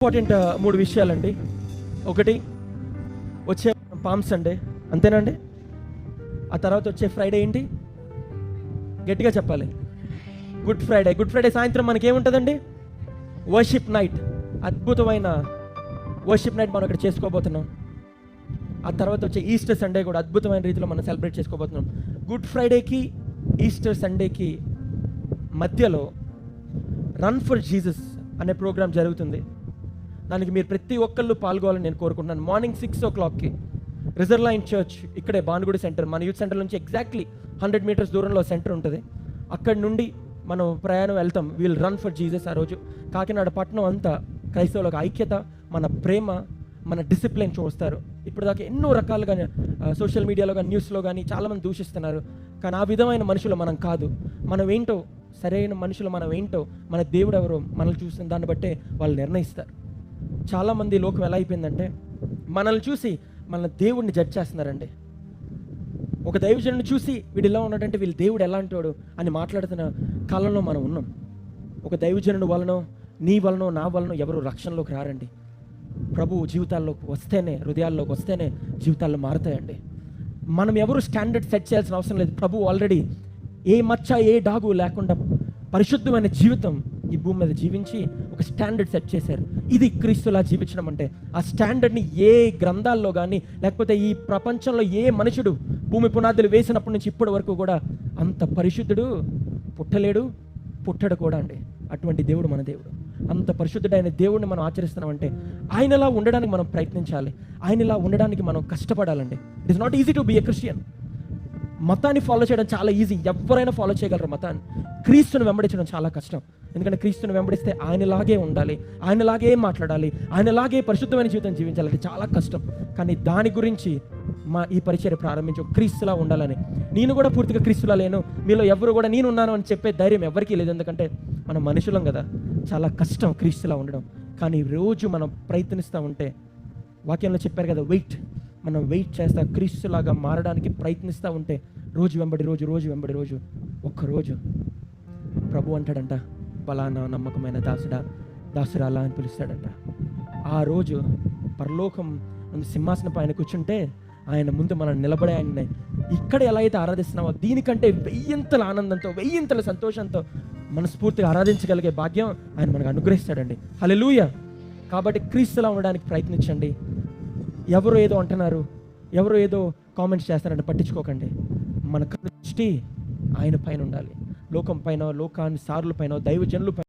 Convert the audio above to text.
Important 3 విషయాలండి. ఒకటి, వచ్చే palm Sunday, అంతేనండి. ఆ తర్వాత వచ్చే ఫ్రైడే ఏంటి? గట్టిగా చెప్పాలి. Good Friday. గుడ్ ఫ్రైడే సాయంత్రం మనకేముంటుందండి? Worship night. అద్భుతమైన వర్షిప్ నైట్ మనం ఇక్కడ చేసుకోబోతున్నాం. ఆ తర్వాత వచ్చే ఈస్టర్ సండే కూడా అద్భుతమైన రీతిలో మనం సెలబ్రేట్ చేసుకోబోతున్నాం. గుడ్ ఫ్రైడేకి ఈస్టర్ సండేకి మధ్యలో రన్ ఫర్ జీసస్ అనే ప్రోగ్రాం జరుగుతుంది. దానికి మీరు ప్రతి ఒక్కళ్ళు పాల్గొవాలని నేను కోరుకుంటున్నాను. మార్నింగ్ 6 o'clockకి రిజర్వ్ చర్చ్, ఇక్కడే భానుగుడి సెంటర్, మన యూత్ సెంటర్ నుంచి ఎగ్జాక్ట్లీ 100 meters దూరంలో సెంటర్ ఉంటుంది. అక్కడి నుండి మనం ప్రయాణం వెళ్తాం. We'll run for Jesus. ఆ రోజు కాకినాడ పట్టణం అంతా క్రైస్తవులకు ఐక్యత, మన ప్రేమ, మన డిసిప్లిన్ చూస్తారు. ఇప్పుడు దాకా ఎన్నో రకాలుగా సోషల్ మీడియాలో కానీ న్యూస్లో కానీ చాలామంది దూషిస్తున్నారు. కానీ ఆ విధమైన మనుషులు మనం కాదు. మనం ఏంటో, సరైన మనుషులు మనం ఏంటో, మన దేవుడు ఎవరో మనల్ని చూసిన దాన్ని బట్టే వాళ్ళు నిర్ణయిస్తారు. చాలామంది లోకం ఎలా అయిపోయిందంటే మనల్ని చూసి మన దేవుడిని జడ్జ్ చేస్తున్నారండి. ఒక దైవజనుడిని చూసి వీడు ఇలా ఉన్నాడంటే వీళ్ళు దేవుడు ఎలాంటోడు అని మాట్లాడుతున్న కాలంలో మనం ఉన్నాం. ఒక దైవజనుడు వలనో, నీ వలనో, నా వలనో ఎవరు రక్షణలోకి రారండి. ప్రభు జీవితాల్లోకి వస్తేనే, హృదయాల్లోకి వస్తేనే జీవితాల్లో మారుతాయండి. మనం ఎవరు స్టాండర్డ్ సెట్ చేయాల్సిన అవసరం లేదు. ప్రభు ఆల్రెడీ ఏ మచ్చ, ఏ డాగు లేకుండా పరిశుద్ధమైన జీవితం ఈ భూమి మీద జీవించి ఒక స్టాండర్డ్ సెట్ చేశారు. ఇది క్రీస్తులా జీవించడం అంటే. ఆ స్టాండర్డ్ని ఏ గ్రంథాల్లో కానీ, లేకపోతే ఈ ప్రపంచంలో ఏ మనుషుడు భూమి పునాదులు వేసినప్పటి నుంచి ఇప్పటి వరకు కూడా అంత పరిశుద్ధుడు పుట్టలేడు, పుట్టడు కూడా అండి. అటువంటి దేవుడు మన దేవుడు. అంత పరిశుద్ధుడైన దేవుడిని మనం ఆచరిస్తున్నామంటే ఆయనలా ఉండడానికి మనం ప్రయత్నించాలి. ఆయనలా ఉండడానికి మనం కష్టపడాలండి. It is not easy to be a Christian. మతాన్ని ఫాలో చేయడం చాలా ఈజీ, ఎవరైనా ఫాలో చేయగలరు మతాన్ని. క్రీస్తుని వెంబడించడం చాలా కష్టం. ఎందుకంటే క్రీస్తుని వెంబడిస్తే ఆయనలాగే ఉండాలి, ఆయనలాగే మాట్లాడాలి, ఆయనలాగే పరిశుద్ధమైన జీవితం జీవించాలంటే చాలా కష్టం. కానీ దాని గురించి ఈ పరిచర్య ప్రారంభించు, క్రీస్తులా ఉండాలని. నేను కూడా పూర్తిగా క్రీస్తులా లేను, మీలో ఎవరు కూడా నేను ఉన్నాను అని చెప్పే ధైర్యం ఎవరికీ లేదు. ఎందుకంటే మనం మనుషులం కదా, చాలా కష్టం క్రీస్తులా ఉండడం. కానీ రోజు మనం ప్రయత్నిస్తూ ఉంటే, వాక్యంలో చెప్పారు కదా, మనం వెయిట్ చేస్తా, క్రీస్తులాగా మారడానికి ప్రయత్నిస్తూ ఉంటే రోజు వెంబడి రోజు ఒక్కరోజు ప్రభు అంటాడంట, పలానా నమ్మకమైన దాసురాలా అని పిలుస్తాడంట. ఆ రోజు పరలోకం సింహాసనం పైన కూర్చుంటే ఆయన ముందు మనం నిలబడే ఆయన ఇక్కడ ఎలా అయితే ఆరాధిస్తున్నామో దీనికంటే 1000 ఆనందంతో, 1000 సంతోషంతో మనస్ఫూర్తిగా ఆరాధించగలిగే భాగ్యం ఆయన మనకు అనుగ్రహిస్తాడండి. హల్లెలూయా. కాబట్టి క్రీస్తులా ఉండడానికి ప్రయత్నించండి. ఎవరు ఏదో అంటున్నారు, ఎవరు ఏదో కామెంట్స్ చేస్తారంటే పట్టించుకోకండి. మన దృష్టి ఆయన పైన ఉండాలి. లోకం పైన, లోకాన్ని సారుల పైన, దైవజనుల పైన